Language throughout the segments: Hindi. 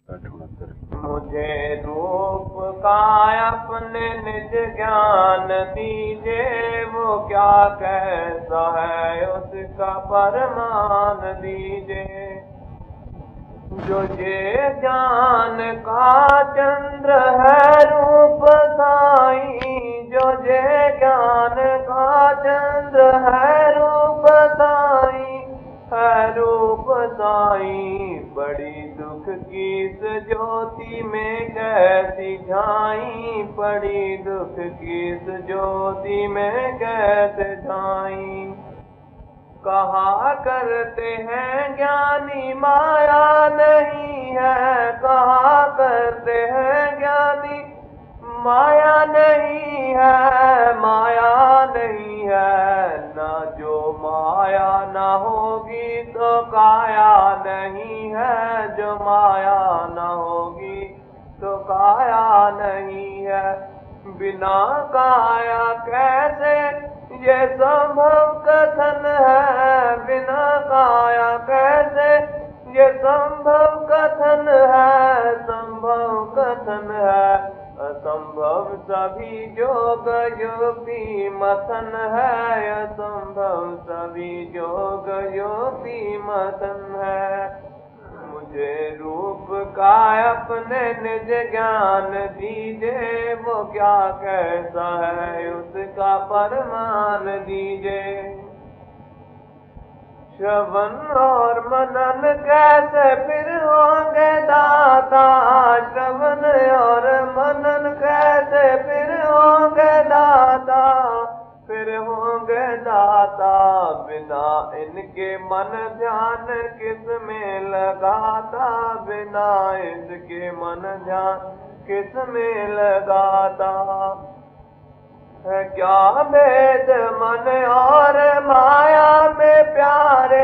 मुझे रूप का अपने निज ज्ञान दीजिए, वो क्या कैसा है उसका परमान दीजिए। जो ये ज्ञान का चंद्र है रूप साई, जो ये ज्ञान का चंद्र है रूप साई, है रूप साई। बड़ी दुख की इस ज्योति में कैसी झाई, बड़ी दुख की इस ज्योति में कैसे झाई। कहा करते हैं ज्ञानी माया नहीं है, कहा करते हैं ज्ञानी माया नहीं है, माया नहीं है। ना जो माया ना होगी तो काया नहीं है, जो माया ना होगी तो काया नहीं है। बिना काया कैसे ये संभव कथन है, बिना काया कैसे ये संभव कथन है, संभव कथन है। असंभव सभी योग युक्ति मथन है, असंभव सभी योग युक्ति मथन है। मुझे रूप का अपने निज ज्ञान दीजिए, वो क्या कैसा है उसका परमान दीजिए। श्रवण और मनन कैसे फिर होंगे दाता, श्रवण और मनन कैसे फिर होंगे दाता, फिर होंगे दाता। बिना इनके मन ध्यान किस में लगाता, बिना इसके मन ध्यान किस में लगाता। है क्या भेद मन और माया में प्यारे,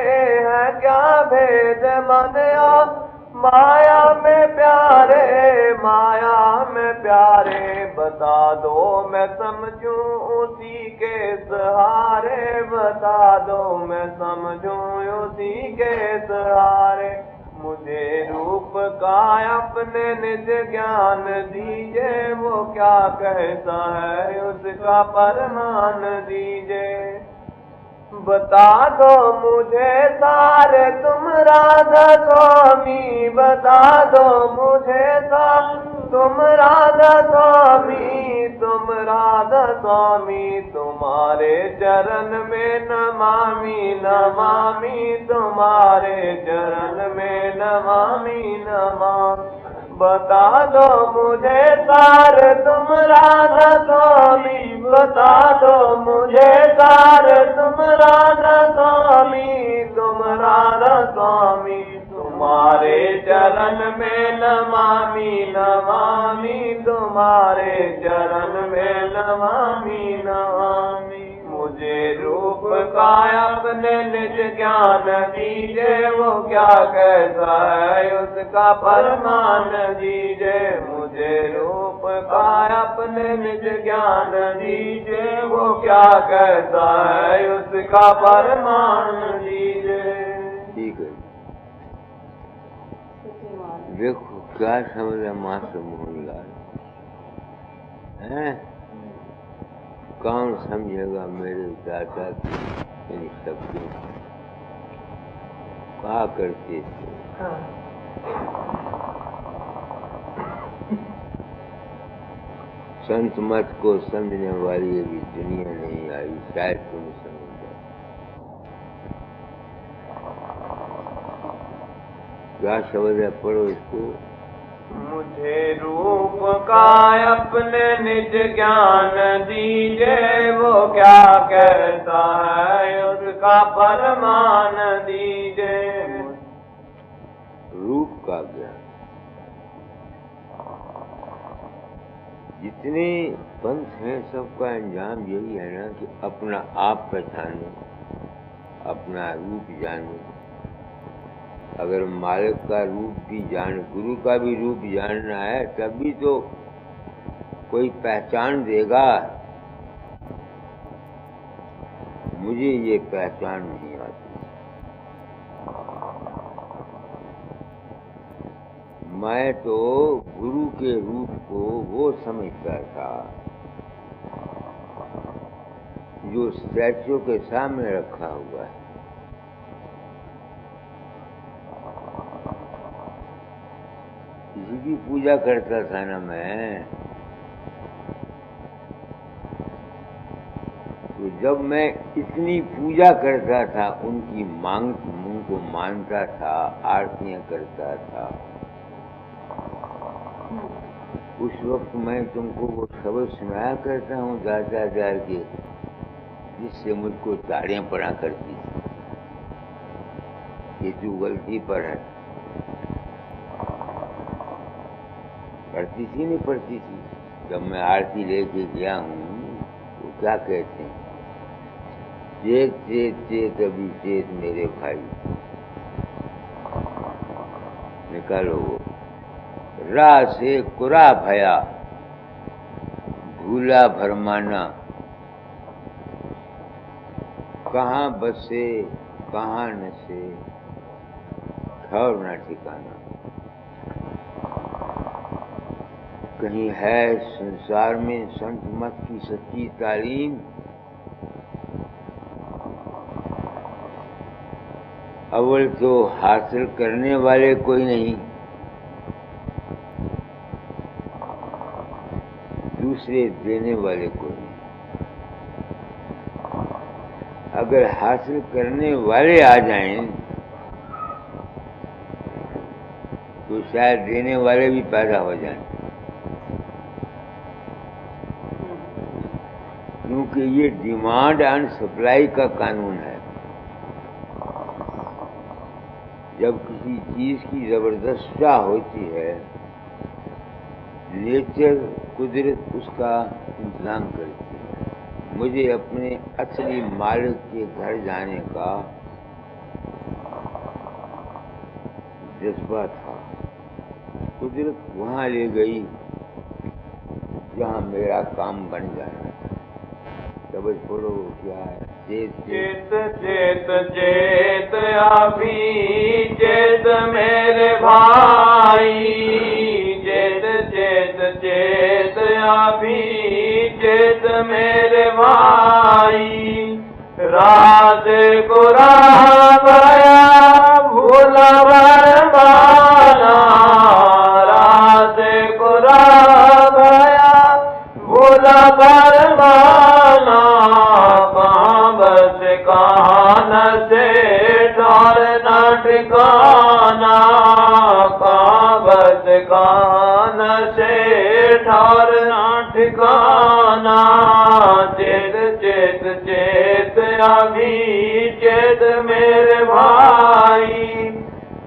है क्या भेद मन और माया में प्यारे, माया में प्यारे। बता दो मैं समझूं उसी के सहारे, बता दो मैं समझूं उसी के सहारे। मुझे रूप का अपने निज ज्ञान दीजिए, वो क्या कैसा है उसका परमान दीजिए। बता दो मुझे सारे तुम राधा स्वामी, बता दो मुझे सारे तुम राधा स्वामी, तुम राधा स्वामी। तुम्हारे चरण में नमामि नमामि, तुम्हारे चरण में नमामि नमामि। बता दो मुझे सारे तुम राधा स्वामी, बता दो मुझे सारे तुम राधा स्वामी, तुम राधा स्वामी। तुम्हारे चरण में नमामि नमामि, तुम्हारे चरण में नमामि नमामि। मुझे रूप का अपने निज ज्ञान दीजिए, वो क्या कैसा है उसका परमान दीजिए। मुझे रूप का अपने निज ज्ञान दीजिए, वो क्या कैसा है उसका परमान दीजिए। ठीक है, देखो क्या समझा मास्टर मोहनलाल है। कौन समझेगा मेरे दादा की इन शब्दों कहा करते थे। संत मत को समझने वाली अभी दुनिया नहीं आई, शायद तुम समझ जाओ। क्या समझ है, पढ़ो इसको। मुझे रूप का अपने निज ज्ञान दीजिए, वो क्या कैसा है उसका परमान दीजिए। रूप का ज्ञान, जितने पंथ हैं सबका अंजाम यही है ना कि अपना आप पहचानो, अपना रूप जानो। अगर मालिक का रूप भी जान, गुरु का भी रूप जानना है, तभी तो कोई पहचान देगा। मुझे ये पहचान नहीं आती। मैं तो गुरु के रूप को वो समझता था जो स्टैच्यू के सामने रखा हुआ है। किसी की पूजा करता था ना मैं, तो जब मैं इतनी पूजा करता था, उनकी उनको मानता था, आरतियां करता था, उस वक्त मैं तुमको वो शब्द सुनाया करता हूँ दादाजार के, जिससे मुझको ताड़ियां पड़ा करती थी कि तू गलती पर है। पढ़ती थी नहीं पढ़ती थी। जब मैं आरती लेके गया हूँ तो क्या कहते हैं, चेत चेत चेत अभी चेत मेरे भाई, निकालो वो। रा से कुरा भया भूला भरमाना, कहाँ बसे कहाँ नसे ठौर न ठिकाना। कहीं है संसार में संत मत की सच्ची तालीम, अव्वल तो हासिल करने वाले कोई नहीं, दूसरे देने वाले कोई नहीं। अगर हासिल करने वाले आ जाएं तो शायद देने वाले भी पैदा हो जाएं, क्योंकि ये डिमांड एंड सप्लाई का कानून है। जब किसी चीज की जबरदस्त चाह होती है, नेचर कुदरत उसका इंतजाम करती है। मुझे अपने असली मालिक के घर जाने का जज्बा था। कुदरत वहाँ ले गई जहाँ मेरा काम बन जाए। शब्द बोलो क्या है? चेत चेत चेत चेत अभी चेत मेरे भाई, चेत चेत चेत अभी चेत मेरे भाई। रात को राम गया भूला बरमाना, रात को राम गया भूला बरमाना। कहाँ बस कहाँ न से ठौर न ठिकाना, कहाँ बस कहाँ न से ठौर न ठिकाना। चेत चेत चेत अभी चेत मेरे भाई,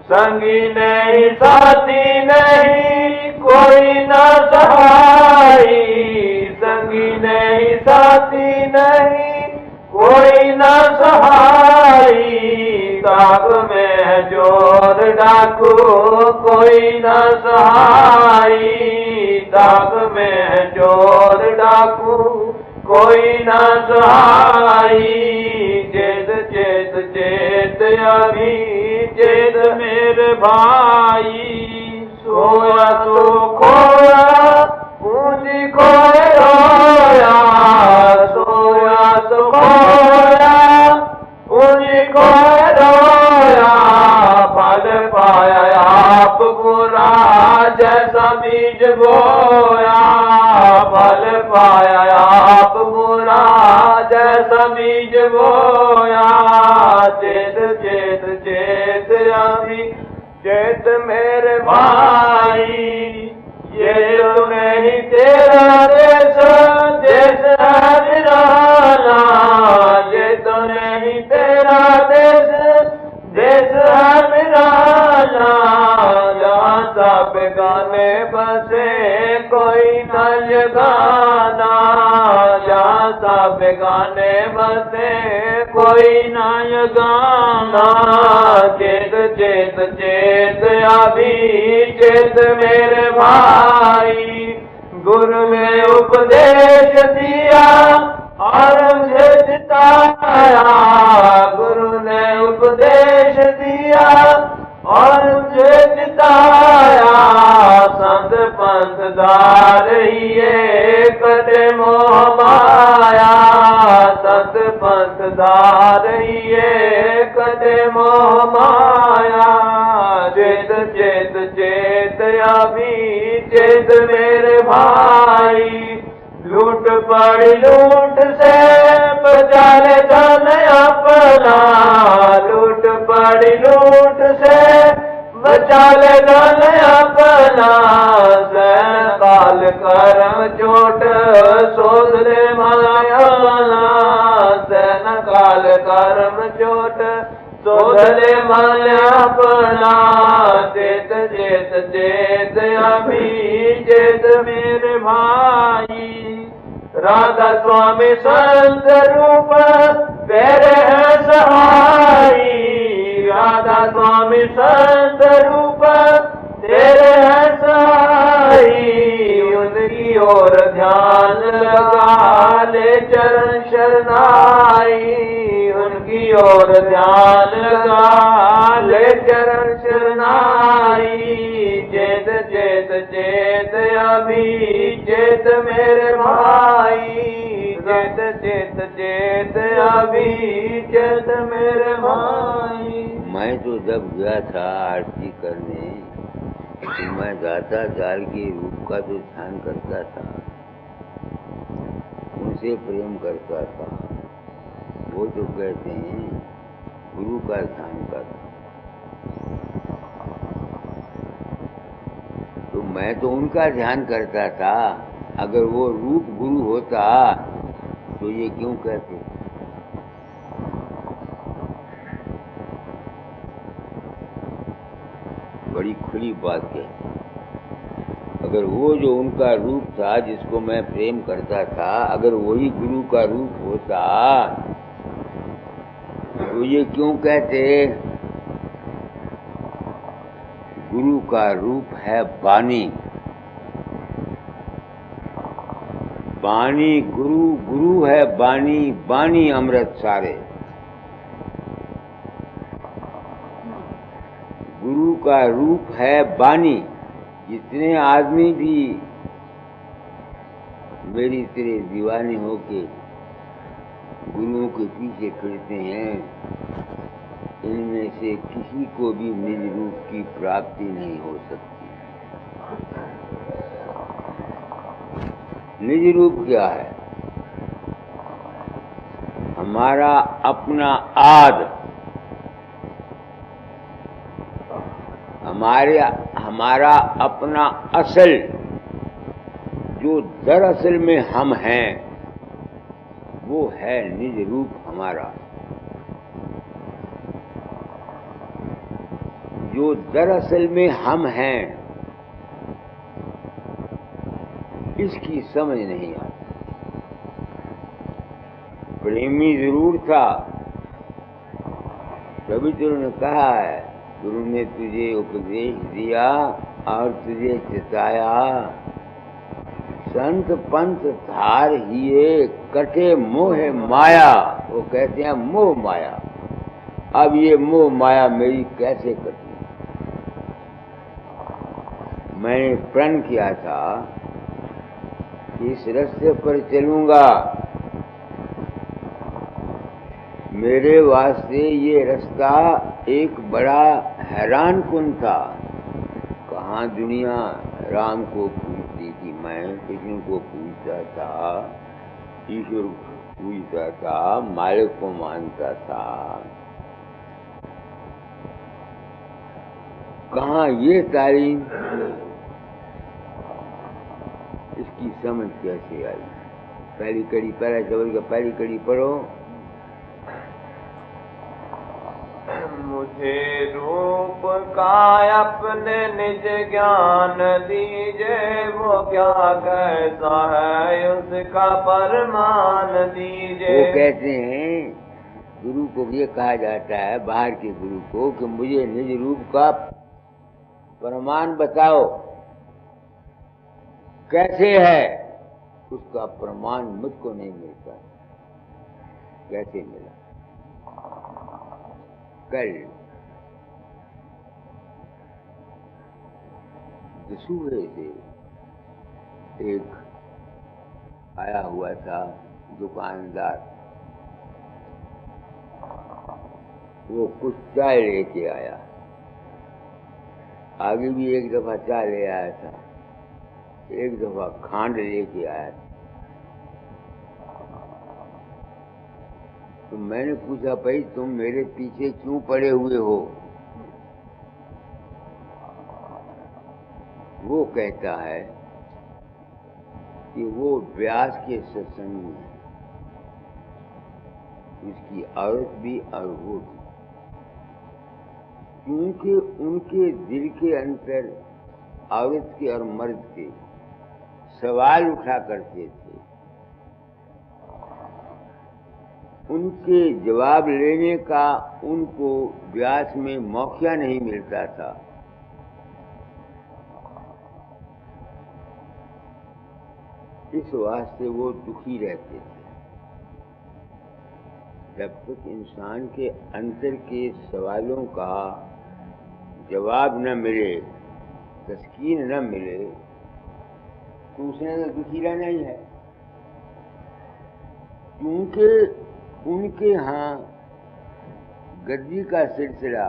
संगी नहीं साथी नहीं कोई न सहाई, संगी नहीं साथी नहीं कोई न सहाई। दाग में है चोर डाकू कोई न सहाई, दाग में है चोर डाकू कोई न सहाई। चेत चेत चेत अभी चेत मेरे भाई। सोया तो खोया पूंजी खोए रोया, सोया तो खोया पूंजी खोए रोया। फल पाया आप बुरा जैसा बीज बोया, फल पाया आप बुरा जैसा बीज बोया। चेत चेत चेत अभी चेत मेरे भाई, ये तो नहीं तेरा देश देश है निराला, ये तो नहीं तेरा देश देश है निराला। जहाँ सब गाने बसे कोई न जगाना, जहाँ सब गाने बसे कोई न जगाना। चेत चेत चेत अभी चेत मेरे भाई, गुरु ने उपदेश दिया और मुझे जिताया, गुरु ने उपदेश दिया और मुझे जिताया। पंथ धारिये कटे मोह माया, सत पंथ धारिये कटे मोह माया। चेत चेत चेत अभी चेत मेरे भाई, लूट पड़ी लूट से बचा ले धन अपना, लूट पड़ी लूट से बचा ले धन अपना। सहन काल करम चोट शोध ले माया, सहन काल करम चोट शोध ले माया अपना। चेत चेत चेत अभी चेत मेरे भाई, राधा स्वामी संत रूप तेरे है सहाई, राधा स्वामी संत रूप तेरे है सहाई। उनकी ओर ध्यान लगा ले चरण शरणाई, उनकी ओर ध्यान लगा ले चरण शरणाई। चेत चेत चेत अभी चेत मेरे भाई, चेत चेत चेत अभी चेत मेरे भाई। मैं तो जब गया था आरती करने तो मैं दाता दाल के रूप का तो ध्यान करता था, उनसे प्रेम करता था। वो तो कहते हैं गुरु का ध्यान करता, तो मैं तो उनका ध्यान करता था। अगर वो रूप गुरु होता तो ये क्यों कहते? बड़ी खुली बात है। अगर वो जो उनका रूप था जिसको मैं प्रेम करता था, अगर वही गुरु का रूप होता तो ये क्यों कहते? गुरु का रूप है वाणी, वाणी गुरु, गुरु है वाणी, वाणी अमृत सारे। गुरु का रूप है वाणी। जितने आदमी भी मेरी तेरे दीवाने होके गुरुओं के पीछे फिरते हैं, इनमें से किसी को भी निज रूप की प्राप्ति नहीं हो सकती। निज रूप क्या है? हमारा अपना आद, हमारा अपना असल, जो दरअसल में हम हैं, वो है निज रूप हमारा। जो दरअसल में हम हैं, इसकी समझ नहीं आती। प्रेमी जरूर था, तभी तो उन्होंने कहा है, गुरु ने तुझे उपदेश दिया और तुझे चिताया, संत पंथ धार हिये कटे मोह माया। वो कहते हैं मोह माया। अब ये मोह माया मेरी कैसे कटी? मैंने प्रण किया था कि इस रास्ते पर चलूंगा, मेरे वास्ते ये रास्ता एक बड़ा हैरान कुन था। कहाँ दुनिया राम को पूजती थी, मैं कृष्ण को पूजता था, ईश्वर को पूजता था, मालिक को मानता था। कहाँ ये तालीम, इसकी समझ कैसे आई? पहली कड़ी, पहला शब्द का पहली कड़ी पढ़ो। मुझे रूप का अपने निज ज्ञान दीजे, वो क्या कैसा है उसका परमान दीजे। वो कहते हैं, गुरु को ये कहा जाता है, बाहर के गुरु को, कि मुझे निज रूप का प्रमाण बताओ, कैसे है? उसका प्रमाण मुझको नहीं मिलता। कैसे मिला? कल दसूहे से एक आया हुआ था दुकानदार, वो कुछ चाय लेके आया। आगे भी एक दफा चाय ले आया था, एक दफा खांड लेके आया था। तो मैंने पूछा, भाई तुम मेरे पीछे क्यों पड़े हुए हो? वो कहता है कि वो व्यास के सत्संग में है, उसकी औरत भी और वो भी, क्योंकि उनके दिल के अंदर औरत के और मर्द के सवाल उठा करते थे, उनके जवाब लेने का उनको व्यास में मौका नहीं मिलता था। इस वास्ते वो दुखी रहते थे। जब तक इंसान के अंतर के सवालों का जवाब न मिले, तस्कीन न मिले, तो उसने तो दुखी रहना ही है। क्योंकि उनके यहाँ गद्दी का सिलसिला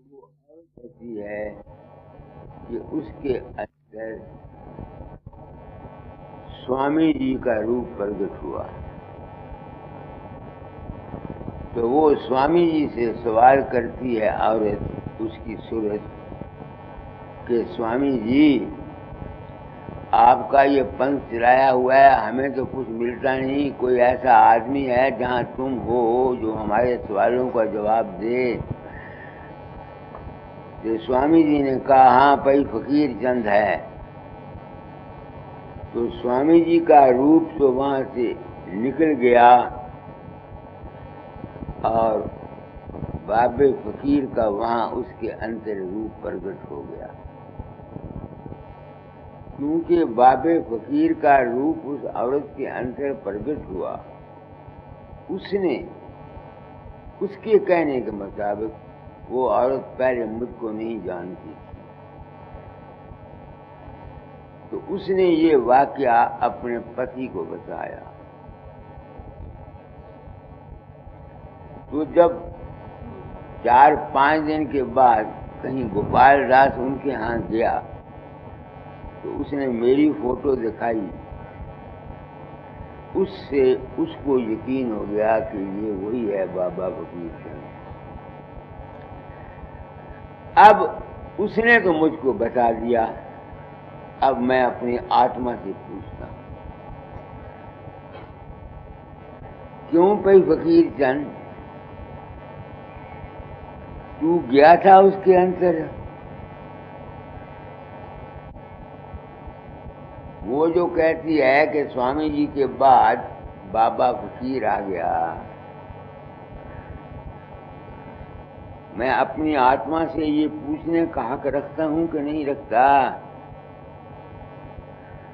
वो कहती है कि उसके अंदर स्वामी जी का रूप प्रकट हुआ। तो वो स्वामी जी से सवाल करती है औरत, उसकी सूरत, कि स्वामी जी आपका ये पंथ चलाया हुआ है, हमें तो कुछ मिलता नहीं, कोई ऐसा आदमी है जहाँ तुम हो जो हमारे सवालों का जवाब दे? तो स्वामी जी ने कहा, हाँ भाई फकीर चंद है। तो स्वामी जी का रूप तो वहां से निकल गया और बाबे फकीर का वहां उसके अंदर रूप प्रकट हो गया। क्योंकि बाबे फकीर का रूप उस औरत के अंदर प्रकट हुआ, उसने उसके कहने के मुताबिक वो औरत पहले मुझको नहीं जानती थी, तो उसने ये वाकया अपने पति को बताया। तो जब 4-5 दिन के बाद कहीं गोपाल दास उनके यहाँ गया, तो उसने मेरी फोटो दिखाई। उससे उसको यकीन हो गया कि ये वही है बाबा फकीर चंद। अब उसने तो मुझको बता दिया। अब मैं अपनी आत्मा से पूछता हूं, क्यों भाई फकीर चंद, तू गया था उसके अंदर? वो जो कहती है कि स्वामी जी के बाद बाबा फकीर आ गया, मैं अपनी आत्मा से ये पूछने का हक रखता हूं कि नहीं रखता?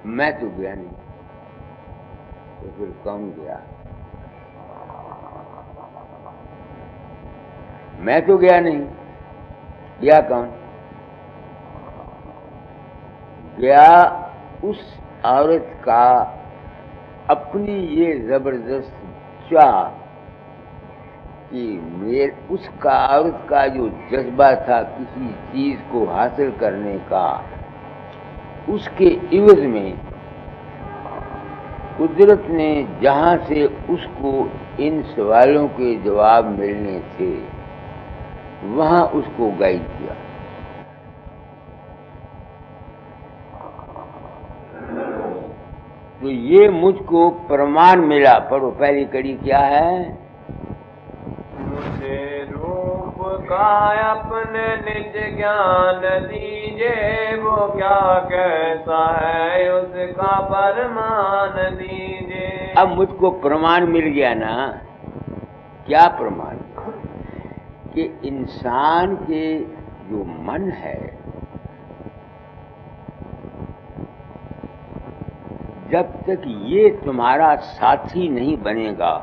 मैं तो गया नहीं, तो फिर कौन गया? मैं तो गया नहीं, गया कौन? गया उस औरत का अपनी ये जबरदस्त चाह कि उसका औरत का जो जज्बा था किसी चीज को हासिल करने का, उसके इवज में कुदरत ने जहां से उसको इन सवालों के जवाब मिलने थे, वहां उसको गाइड किया। तो ये मुझको प्रमाण मिला। पढ़ो पहली कड़ी क्या है? मुझे रूप का अपने निज ज्ञान दीजिए, वो क्या कैसा है उसका प्रमाण दीजिए। अब मुझको प्रमाण मिल गया ना। क्या प्रमाण? कि इंसान के जो मन है, जब तक ये तुम्हारा साथी नहीं बनेगा,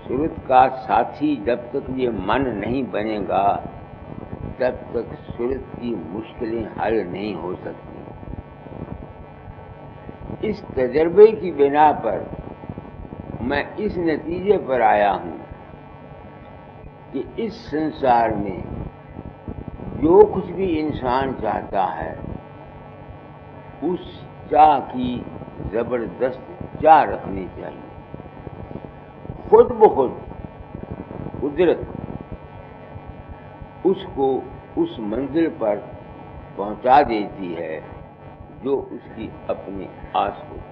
सुरत का साथी जब तक ये मन नहीं बनेगा, तब तक सूरत की मुश्किलें हल नहीं हो सकती। इस तजर्बे की बिना पर मैं इस नतीजे पर आया हूं कि इस संसार में जो कुछ भी इंसान चाहता है, उस चाह की जबरदस्त चाह रखनी चाहिए। खुद ब खुद कुदरत उसको उस मंजिल पर पहुंचा देती है जो उसकी अपनी आस होती है।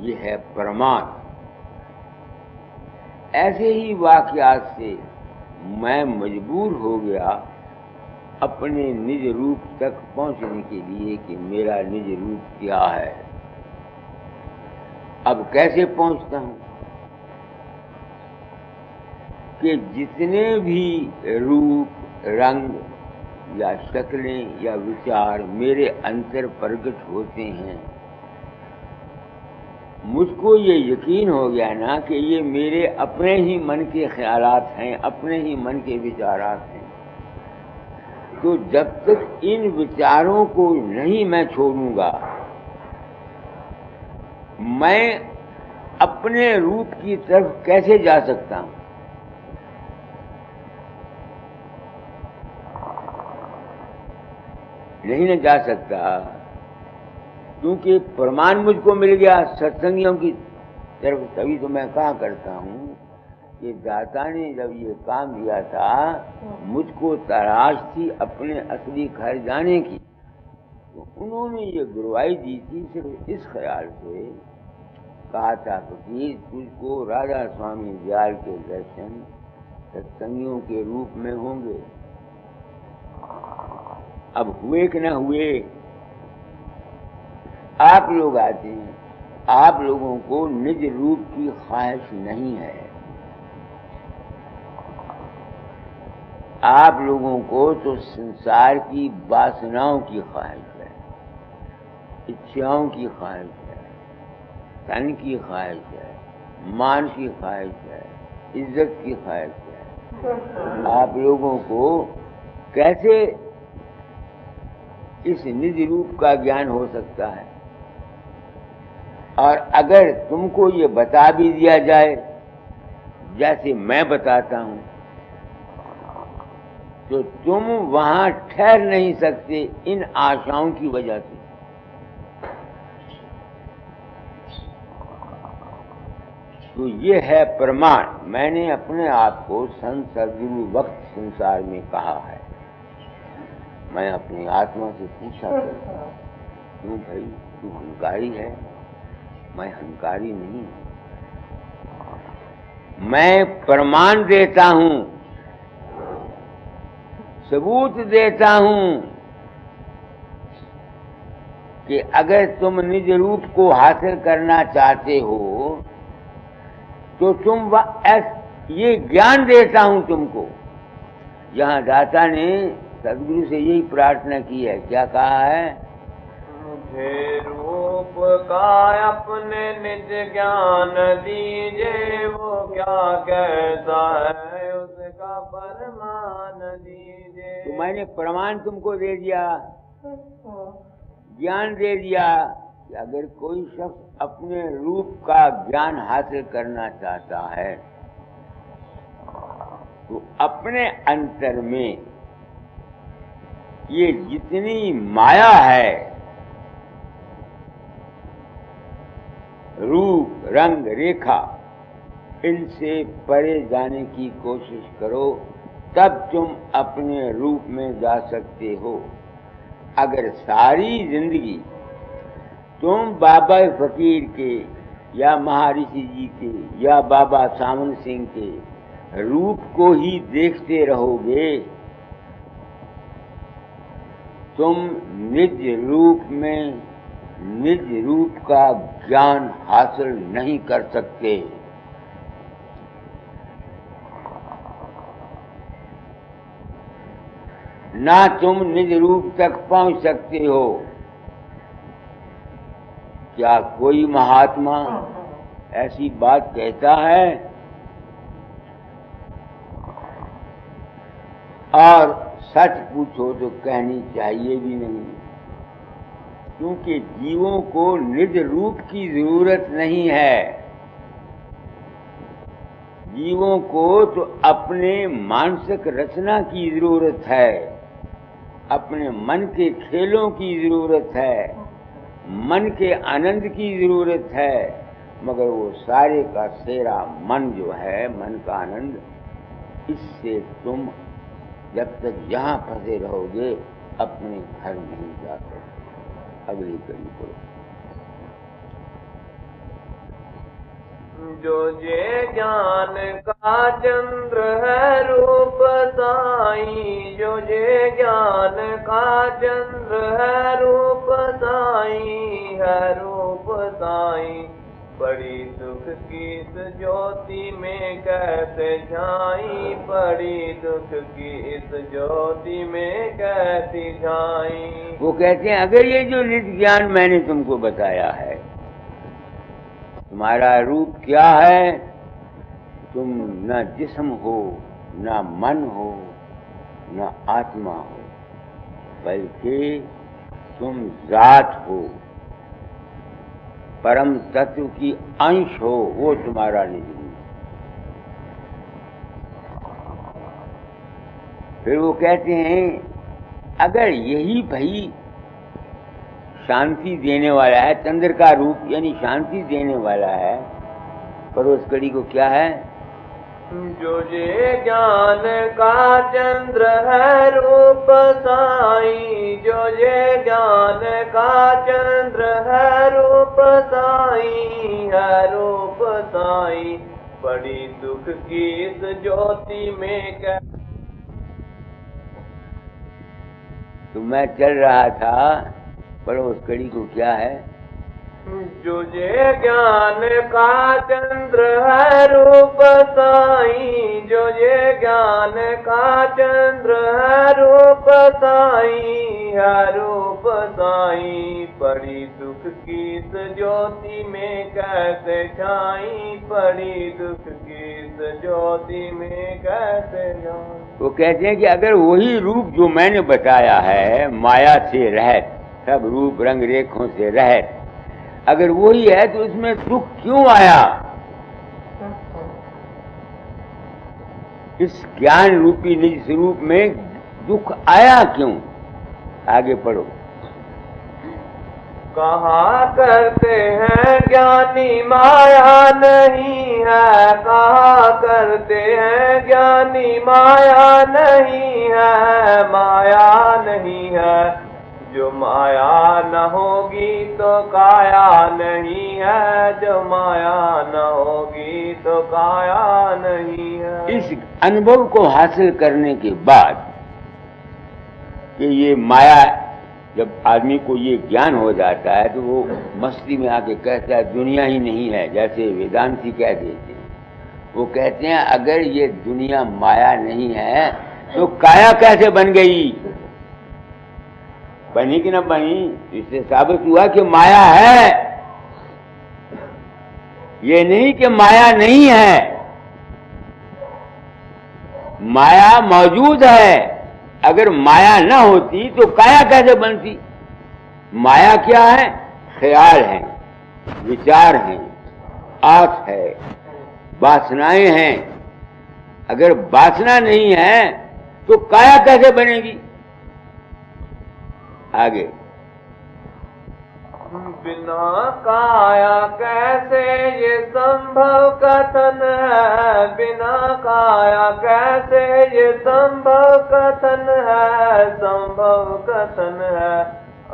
ये है प्रमाण। ऐसे ही वाकयात से मैं मजबूर हो गया अपने निज रूप तक पहुंचने के लिए कि मेरा निज रूप क्या है। अब कैसे पहुंचता हूं कि जितने भी रूप, रंग या शक्लें या विचार मेरे अंतर प्रकट होते हैं, मुझको ये यकीन हो गया ना कि ये मेरे अपने ही मन के ख्यालात हैं, अपने ही मन के विचारात हैं। तो जब तक इन विचारों को नहीं मैं छोड़ूंगा, मैं अपने रूप की तरफ कैसे जा सकता हूं? नहीं न जा सकता, क्योंकि प्रमाण मुझको मिल गया सत्संगियों की तरफ। तभी तो मैं कहा करता हूं कि दाता ने जब ये काम दिया था, मुझको तलाश थी अपने असली घर जाने की, तो उन्होंने ये गुरुवाई दी थी सिर्फ इस ख्याल से। कहा था फकीर, तुझको राधा स्वामी दयाल के दर्शन सत्संगियों के रूप में होंगे। अब हुए कि न हुए, आप लोग आते हैं, आप लोगों को निज रूप की ख्वाहिश नहीं है। आप लोगों को तो संसार की वासनाओं की ख्वाहिश है, इच्छाओं की ख्वाहिश है, धन की ख्वाहिश है, मान की ख्वाहिश है, इज्जत की ख्वाहिश है। आप लोगों को कैसे इस निज रूप का ज्ञान हो सकता है? और अगर तुमको ये बता भी दिया जाए जैसे मैं बताता हूं, तो तुम वहां ठहर नहीं सकते इन आशाओं की वजह से। तो ये है प्रमाण। मैंने अपने आप को संत सदगुरु वक्त संसार में कहा है। मैं अपनी आत्मा से पूछा करता, क्यों भाई तू हंकारी है? मैं हंकारी नहीं, मैं प्रमाण देता हूं, सबूत देता हूं कि अगर तुम निज रूप को हासिल करना चाहते हो तो तुम ये ज्ञान देता हूं तुमको। यहाँ दाता ने सदगुरु से यही प्रार्थना की है। क्या कहा है? मुझे रूप का अपने निज ज्ञान दीजिए, वो क्या कहता है उसका प्रमाण दीजिए। तो मैंने प्रमाण तुमको दे दिया, ज्ञान दे दिया कि अगर कोई शख्स अपने रूप का ज्ञान हासिल करना चाहता है तो अपने अंतर में ये जितनी माया है, रूप, रंग, रेखा, इनसे परे जाने की कोशिश करो, तब तुम अपने रूप में जा सकते हो। अगर सारी जिंदगी तुम बाबा फकीर के या महर्षि जी के या बाबा सामन सिंह के रूप को ही देखते रहोगे, तुम निज रूप में निज रूप का ज्ञान हासिल नहीं कर सकते। ना तुम निज रूप तक पहुंच सकते हो। क्या कोई महात्मा ऐसी बात कहता है? और सच पूछो तो कहनी चाहिए भी नहीं, क्योंकि जीवों को निज रूप की जरूरत नहीं है। जीवों को तो अपने मानसिक रचना की जरूरत है, अपने मन के खेलों की जरूरत है, मन के आनंद की जरूरत है। मगर वो सारे का सेरा मन जो है, मन का आनंद, इससे तुम जब तक यहाँ फंसे रहोगे अपने घर नहीं जा सकते। अगली कड़ी पढ़ो। जो जे ज्ञान का चंद्र है रूप साई, जो जे ज्ञान का चंद्र है रूप साई, है रूप साई। बड़ी दुख की इस ज्योति में कैसे झाई, बड़ी दुख की इस ज्योति में कैसी झाई। वो कहते हैं अगर ये जो निज ज्ञान मैंने तुमको बताया है, तुम्हारा रूप क्या है, तुम न जिस्म हो, न मन हो, न आत्मा हो, बल्कि तुम जात हो, परम तत्व की अंश हो, वो तुम्हारा निज रूप। फिर वो कहते हैं अगर यही भाई शांति देने वाला है, चंद्र का रूप यानी शांति देने वाला है, पर उस कड़ी को क्या है? जो जे ज्ञान का चंद्र है रूप साई, जो जे ज्ञान का चंद्र है रूप साई, है रूप साई। बड़ी दुख की इस ज्योति में क्या। तो मैं चल रहा था, पर उस कड़ी को क्या है? जो जे ज्ञान का चंद्र है रूप साई, जो जे ज्ञान का चंद्र है रूप साई, है रूप साई। बड़ी दुख की इस ज्योति में कैसे छाई, बड़ी दुख की इस ज्योति में कैसे छाई। वो कहते हैं कि अगर वही रूप जो मैंने बताया है, माया से रहित, सब रूप रंग रेखों से रहित, अगर वही है तो इसमें दुख क्यों आया? इस ज्ञान रूपी निज स्वरूप में दुख आया क्यों? आगे पढ़ो। कहा करते हैं ज्ञानी माया नहीं है, कहा करते हैं ज्ञानी माया नहीं है, माया नहीं है। जो माया न होगी तो काया नहीं है, जो माया न होगी तो काया नहीं है। इस अनुभव को हासिल करने के बाद कि ये माया, जब आदमी को ये ज्ञान हो जाता है तो वो मस्ती में आके कहता है दुनिया ही नहीं है, जैसे वेदांती कह देते हैं। वो कहते हैं अगर ये दुनिया माया नहीं है तो काया कैसे बन गई? बनी कि न बनी? इससे साबित हुआ कि माया है, ये नहीं कि माया नहीं है। माया मौजूद है, अगर माया न होती तो काया कैसे बनती? माया क्या है? ख्याल है, विचार हैं, आस है, वासनाएं हैं। अगर वासना नहीं है तो काया कैसे बनेगी? आगे। बिना काया कैसे ये संभव कथन है, बिना काया कैसे ये संभव कथन है, संभव कथन है।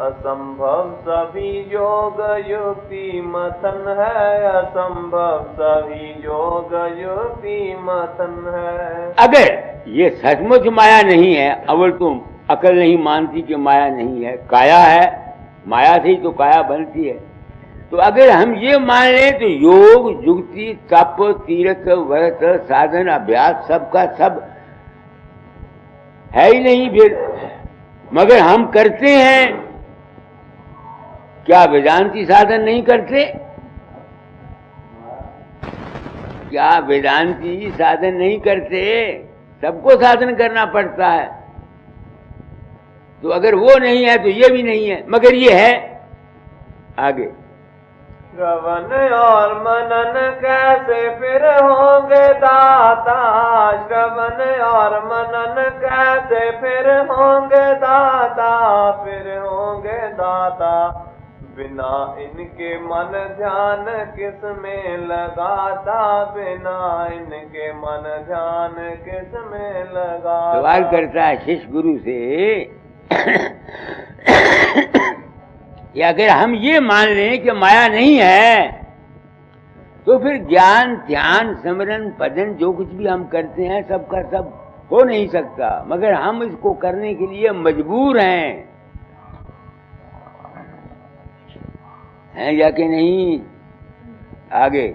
असंभव सभी योग युक्ति मथन है, असंभव सभी योग युक्ति मथन है। अगर ये सचमुच माया नहीं है, अवल तुम अकल नहीं मानती कि माया नहीं है, काया है, माया से ही तो काया बनती है। तो अगर हम ये मान लें तो योग, युक्ति, तप, तीर्थ, व्रत, साधन, अभ्यास सबका सब है ही नहीं फिर। मगर हम करते हैं, क्या वेदांती साधन नहीं करते? क्या वेदांती साधन नहीं करते? सबको साधन करना पड़ता है। तो अगर वो नहीं है तो ये भी नहीं है, मगर ये है। आगे श्रवण और मनन कैसे फिर होंगे दाता, श्रवण और मनन कैसे फिर होंगे दाता, फिर होंगे दाता। बिना इनके मन ध्यान किस में लगाता, बिना इनके मन ध्यान किस में लगाता। सवाल करता है शिष्य गुरु से कि अगर हम ये मान लें कि माया नहीं है, तो फिर ज्ञान ध्यान स्मरण भजन जो कुछ भी हम करते हैं सबका सब हो नहीं सकता, मगर हम इसको करने के लिए मजबूर हैं या कि नहीं। आगे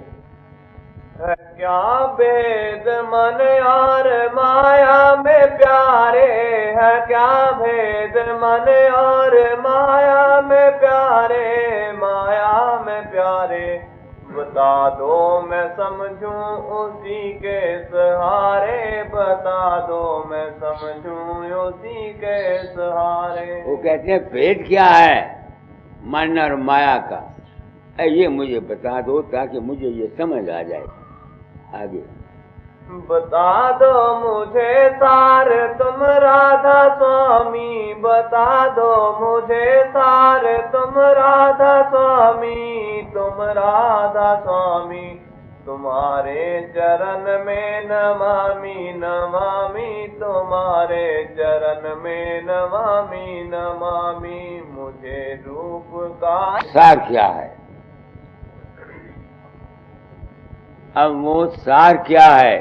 क्या भेद मन और माया में प्यारे है, क्या भेद मन और माया में प्यारे, माया में प्यारे। बता दो मैं समझूं उसी के सहारे, बता दो मैं समझूं उसी के सहारे। वो कहते हैं भेद क्या है मन और माया का, ये मुझे बता दो ताकि मुझे ये समझ आ जाए। आगे बता दो मुझे सार तुम राधा स्वामी, बता दो मुझे सार तुम राधा स्वामी, तुम राधा स्वामी। तुम्हारे चरण में नमामि नमामि, तुम्हारे चरण में नमामि नमामि। मुझे रूप का सार क्या है? अब वो सार क्या है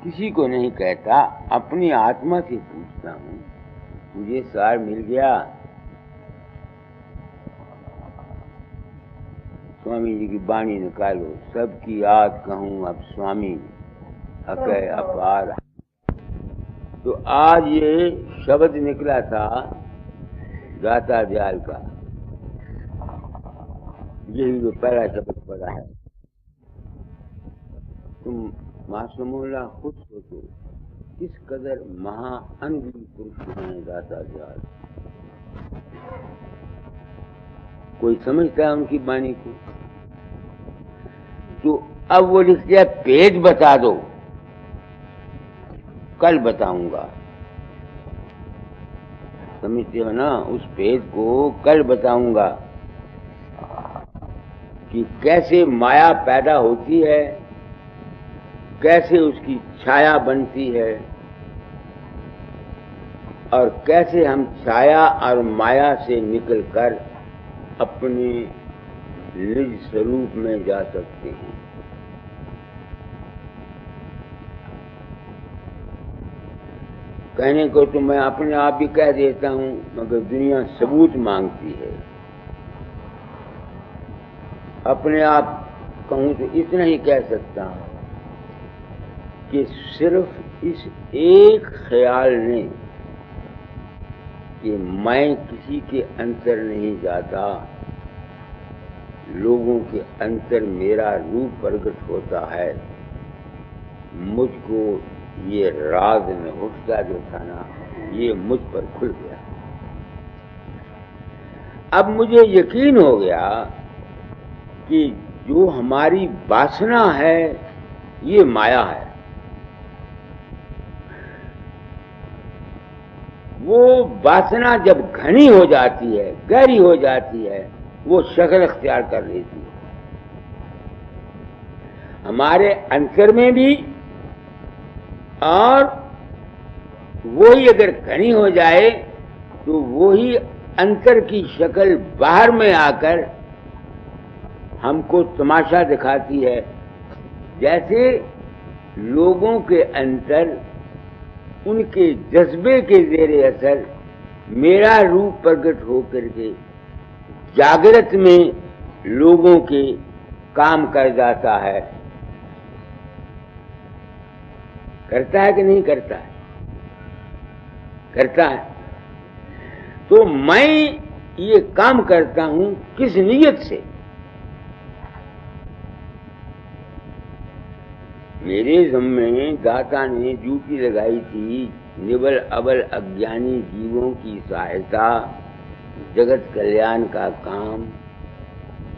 किसी को नहीं कहता, अपनी आत्मा से पूछता हूं, मुझे सार मिल गया? स्वामी जी की वाणी निकालो, सबकी याद कहूं अब स्वामी अकय अपार। तो आज ये शब्द निकला था गाता जाल का, यही जो पहला शब्द पड़ा है। तुम मासूमुल्लाह खुद सोचो किस कदर महाअनुभवी पुरुष हैं गाता जाल। कोई समझता है उनकी वाणी को? तो अब वो लिखते हैं भेद बता दो, कल बताऊंगा। समझते हो ना? उस भेद को कल बताऊंगा कि कैसे माया पैदा होती है, कैसे उसकी छाया बनती है, और कैसे हम छाया और माया से निकलकर अपने निज स्वरूप में जा सकते हैं। कहने को तो मैं अपने आप भी कह देता हूं, मगर दुनिया सबूत मांगती है। अपने आप कहूं तो इतना ही कह सकता हूं कि सिर्फ इस एक ख्याल ने कि मैं किसी के अंतर नहीं जाता, लोगों के अंतर मेरा रूप प्रकट होता है, मुझको ये राज में उठता जो था ना, ये मुझ पर खुल गया। अब मुझे यकीन हो गया कि जो हमारी वासना है ये माया है। वो वासना जब घनी हो जाती है, गहरी हो जाती है, वो शक्ल अख्तियार कर लेती है। हमारे अंतर में भी, और वही अगर घनी हो जाए तो वही अंतर की शक्ल बाहर में आकर हमको तमाशा दिखाती है। जैसे लोगों के अंतर उनके जज्बे के जेरे असर मेरा रूप प्रकट होकर के जागृत में लोगों के काम कर जाता है। करता है कि नहीं करता है? करता है। तो मैं ये काम करता हूं किस नियत से? मेरे ज़म्मे दाता ने ड्यूटी लगाई थी निबल अबल अज्ञानी जीवों की सहायता, जगत कल्याण का काम,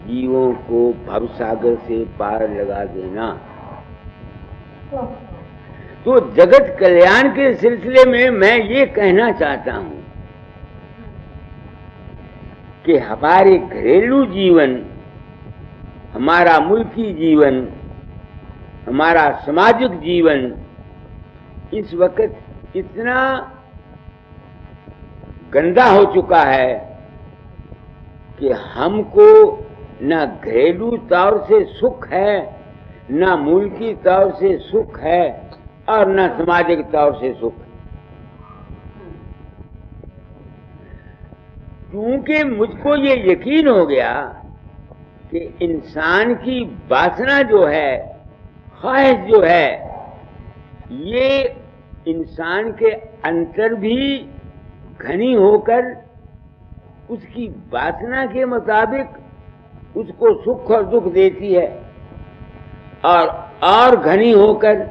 जीवों को भवसागर से पार लगा देना। तो जगत कल्याण के सिलसिले में मैं ये कहना चाहता हूं कि हमारे घरेलू जीवन, हमारा मुल्की जीवन, हमारा सामाजिक जीवन इस वक्त इतना गंदा हो चुका है कि हमको न घरेलू तौर से सुख है, न मुल्की तौर से सुख है और न सामाजिक तौर से सुख। क्योंकि मुझको ये यकीन हो गया कि इंसान की वासना जो है, ख्वाहिश जो है, ये इंसान के अंतर भी घनी होकर उसकी वासना के मुताबिक उसको सुख और दुख देती है और घनी होकर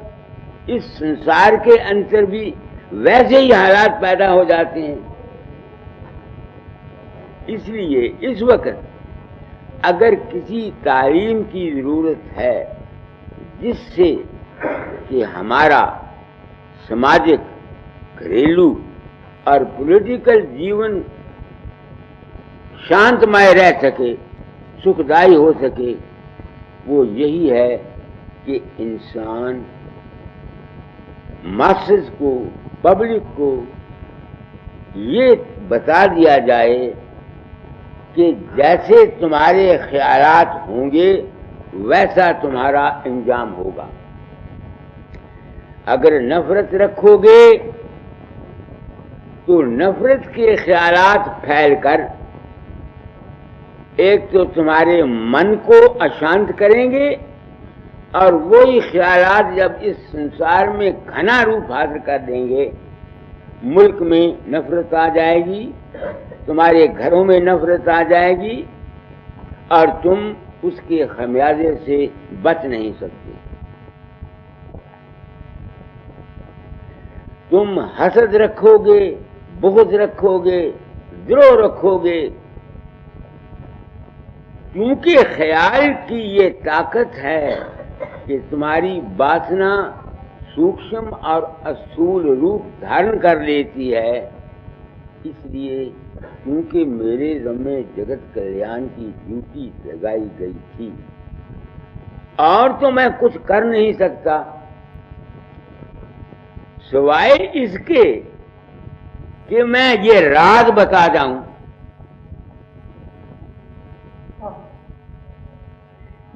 इस संसार के अंतर भी वैसे ही हालात पैदा हो जाते हैं। इसलिए इस वक्त अगर किसी तालीम की जरूरत है जिससे कि हमारा सामाजिक, घरेलू और पॉलिटिकल जीवन शांतमय रह सके, सुखदायी हो सके, वो यही है कि इंसान मासेस को, पब्लिक को ये बता दिया जाए कि जैसे तुम्हारे ख्यालात होंगे वैसा तुम्हारा अंजाम होगा। अगर नफरत रखोगे तो नफरत के ख्यालात फैलकर एक तो तुम्हारे मन को अशांत करेंगे और वही ख्यालात जब इस संसार में घना रूप हासिल कर देंगे, मुल्क में नफरत आ जाएगी, तुम्हारे घरों में नफरत आ जाएगी और तुम उसके खमियाजे से बच नहीं सकते। तुम हसद रखोगे, बुग़्ज़ रखोगे, द्रोह रखोगे, क्योंकि ख्याल की ये ताकत है कि तुम्हारी वासना सूक्ष्म और अस्थूल रूप धारण कर लेती है। इसलिए क्योंकि मेरे ज़म्मे जगत कल्याण की ड्यूटी लगाई गई थी और तो मैं कुछ कर नहीं सकता सिवाय इसके कि मैं ये राज बता जाऊं,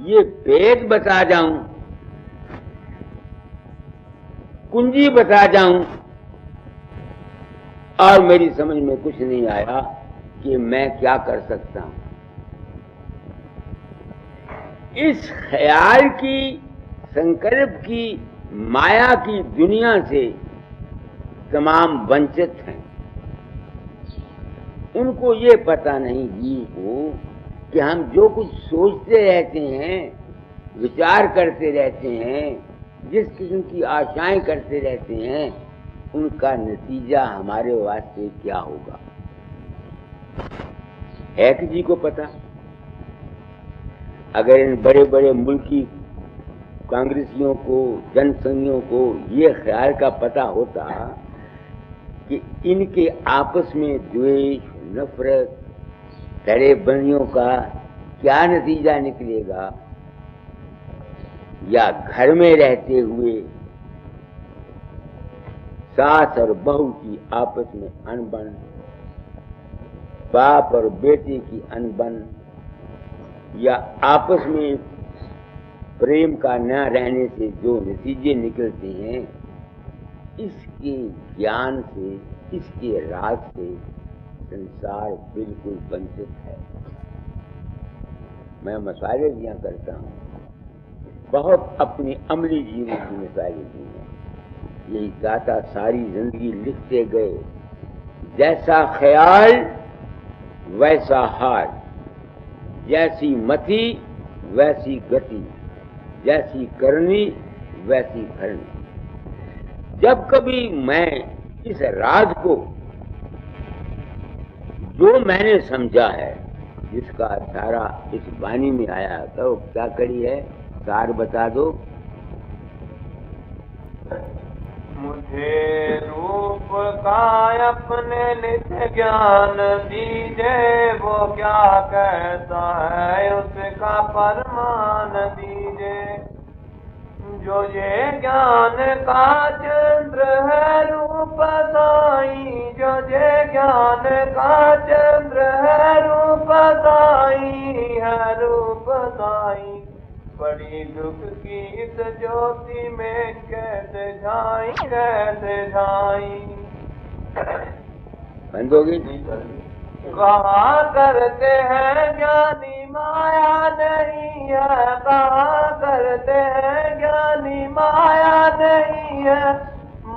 ये भेद बता जाऊं, कुंजी बता जाऊं। और मेरी समझ में कुछ नहीं आया कि मैं क्या कर सकता हूं। इस ख्याल की, संकल्प की, माया की दुनिया से तमाम वंचित हैं। उनको ये पता नहीं जीव को कि हम जो कुछ सोचते रहते हैं, विचार करते रहते हैं, जिस किस्म की आशाएं करते रहते हैं, उनका नतीजा हमारे वास्ते क्या होगा है किसी को पता? अगर इन बड़े बड़े मुल्की कांग्रेसियों को, जनसंघियों को ये ख्याल का पता होता कि इनके आपस में द्वेष, नफरत, लड़े-बंदियों का क्या नतीजा निकलेगा, या घर में रहते हुए सास और बहू की आपस में अनबन, बाप और बेटे की अनबन, या आपस में प्रेम का न रहने से जो नतीजे निकलते हैं, इसके ज्ञान से, इसके राज से संसार बिल्कुल वंचित है। मैं मसाले दिया करता हूँ, बहुत अपनी अमली जीवन की मिसालें दी हैं। यही दाता सारी जिंदगी लिखते गए, जैसा ख्याल वैसा हाल, जैसी मति वैसी गति, जैसी करनी वैसी फल। जब कभी मैं इस राज को जो मैंने समझा है, जिसका सारा इस वाणी में आया, तो क्या करी है, सार बता दो। मुझे रूप का अपने नित्य ज्ञान दीजे, वो क्या कहता है उसका परमान दीजे। जो ये ज्ञान का चंद्र है रूप साई, जो ये ज्ञान का चंद्र है रूप साई, है रूप साई। बड़ी दुख की इस ज्योति में कैसे जाई, कैसे जाई। बंद होगी। कहा करते हैं ज्ञानी माया नहीं है, कहा करते हैं ज्ञानी माया नहीं है,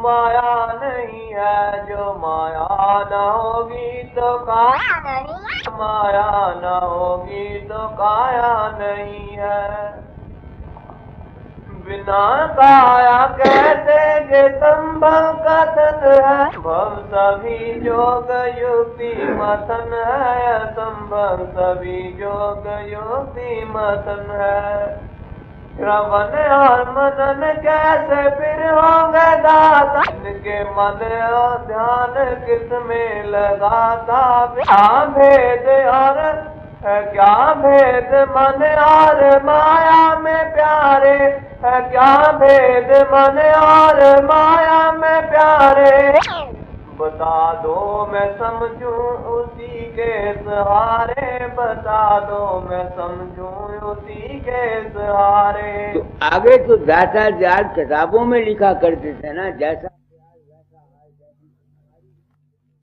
माया नहीं है। जो माया न होगी तो काया नहीं है, माया न होगी तो काया नहीं है। बिना काया कैसे ये संभव कथन है, भव सभी जोग युक्ति मथन है, संभव सभी जोग युक्ति मथन है। श्रवण और मनन कैसे फिर होंगे दाता, इनके मन और ध्यान किस में लगाता। क्या भेद और क्या भेद मन और माया में प्यारे, क्या भेद मन और माया में प्यारे। बता दो मैं समझूं उसी के सहारे, बता दो मैं समझूं उसी के सहारे। तो आगे तो दाताचार्य किताबों में लिखा करते थे ना, जैसा